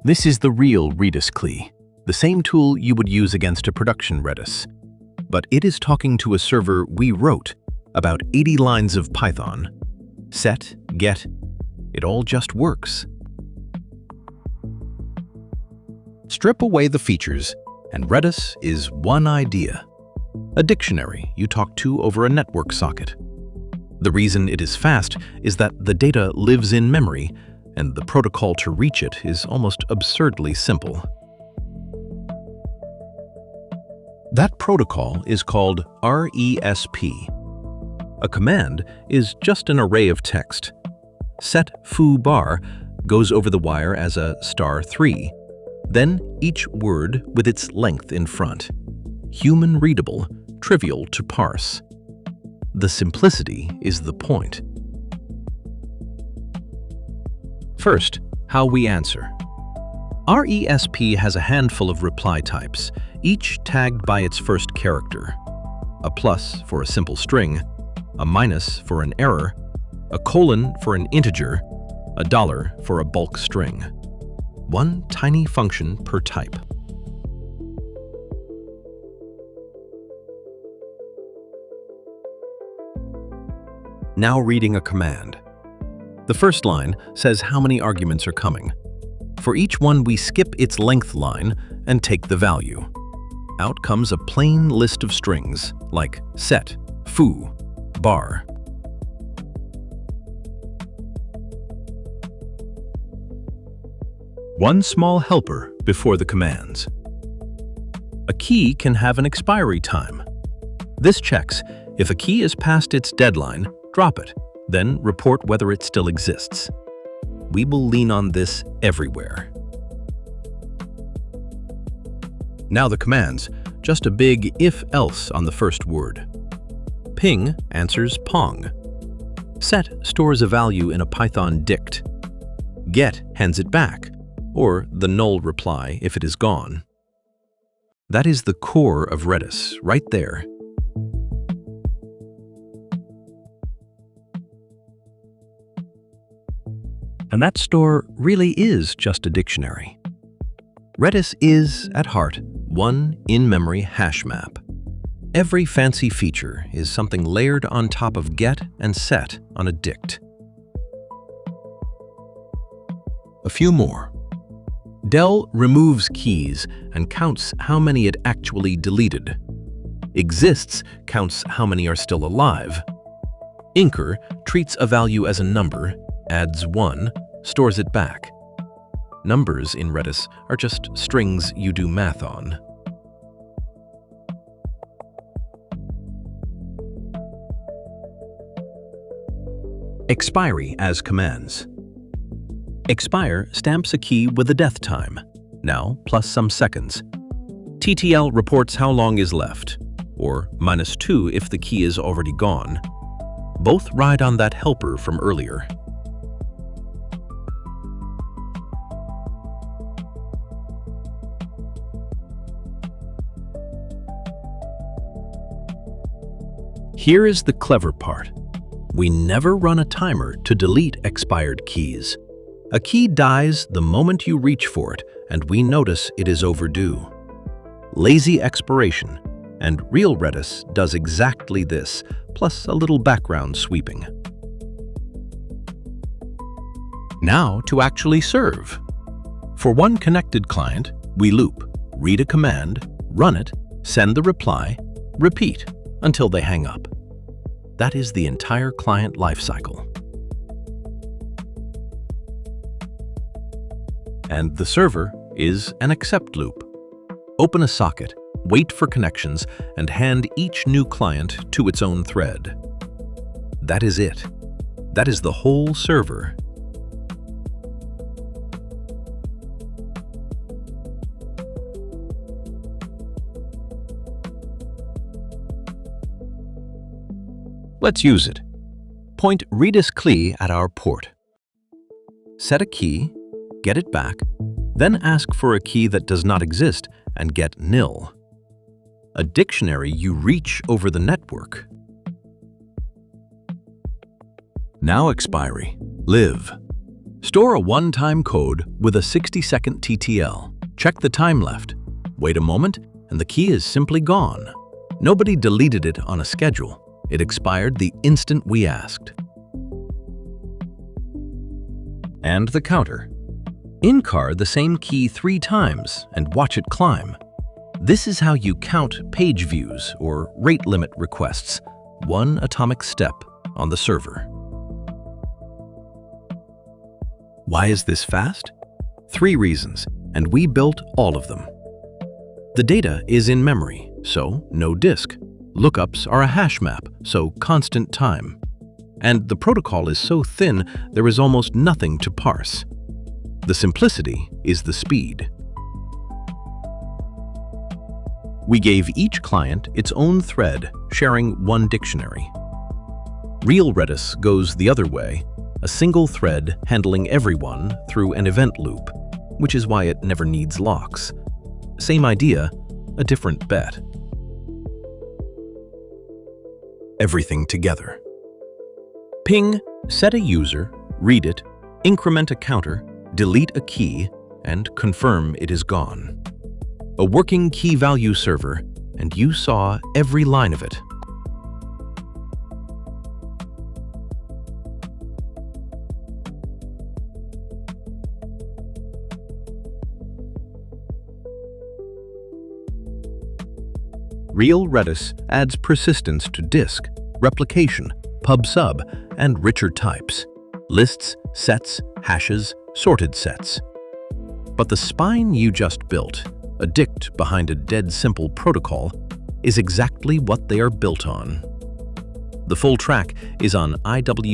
This is the real redis-cli, the same tool you would use against a production Redis. But it is talking to a server we wrote, about 80 lines of Python. Set, get, it all just works. Strip away the features, and Redis is one idea. A dictionary you talk to over a network socket. The reason it is fast is that the data lives in memory, and the protocol to reach it is almost absurdly simple. That protocol is called RESP. A command is just an array of text. Set foo bar goes over the wire as a *3, then each word with its length in front. Human readable, trivial to parse. The simplicity is the point. First, how we answer. RESP has a handful of reply types, each tagged by its first character. A plus for a simple string, a minus for an error, a colon for an integer, a dollar for a bulk string. One tiny function per type. Now reading a command. The first line says how many arguments are coming. For each one, we skip its length line and take the value. Out comes a plain list of strings, like set, foo, bar. One small helper before the commands. A key can have an expiry time. This checks if a key is past its deadline, drop it, then report whether it still exists. We will lean on this everywhere. Now the commands, just a big if-else on the first word. Ping answers pong. Set stores a value in a Python dict. Get hands it back, or the null reply if it is gone. That is the core of Redis, right there. And that store really is just a dictionary. Redis is, at heart, one in-memory hash map. Every fancy feature is something layered on top of get and set on a dict. A few more. Del removes keys and counts how many it actually deleted. Exists counts how many are still alive. INCR treats a value as a number, adds 1, stores it back. Numbers in Redis are just strings you do math on. Expiry as commands. Expire stamps a key with a death time, now plus some seconds. TTL reports how long is left, or -2 if the key is already gone. Both ride on that helper from earlier. Here is the clever part. We never run a timer to delete expired keys. A key dies the moment you reach for it, and we notice it is overdue. Lazy expiration, and real Redis does exactly this, plus a little background sweeping. Now to actually serve. For one connected client, we loop, read a command, run it, send the reply, repeat until they hang up. That is the entire client lifecycle. And the server is an accept loop. Open a socket, wait for connections, and hand each new client to its own thread. That is it. That is the whole server. Let's use it. Point redis-cli at our port. Set a key, get it back, then ask for a key that does not exist and get nil. A dictionary you reach over the network. Now expiry, live. Store a one-time code with a 60-second TTL. Check the time left. Wait a moment, and the key is simply gone. Nobody deleted it on a schedule. It expired the instant we asked. And the counter. INCR the same key 3 times and watch it climb. This is how you count page views or rate limit requests, one atomic step on the server. Why is this fast? 3 reasons, and we built all of them. The data is in memory, so no disk. Lookups are a hash map, so constant time. And the protocol is so thin, there is almost nothing to parse. The simplicity is the speed. We gave each client its own thread, sharing one dictionary. Real Redis goes the other way, a single thread handling everyone through an event loop, which is why it never needs locks. Same idea, a different bet. Everything together. Ping, set a user, read it, increment a counter, delete a key, and confirm it is gone. A working key value server, and you saw every line of it. Real Redis adds persistence to disk, replication, pub/sub, and richer types, lists, sets, hashes, sorted sets. But the spine you just built, a dict behind a dead simple protocol, is exactly what they are built on. The full track is on iwtlp.com.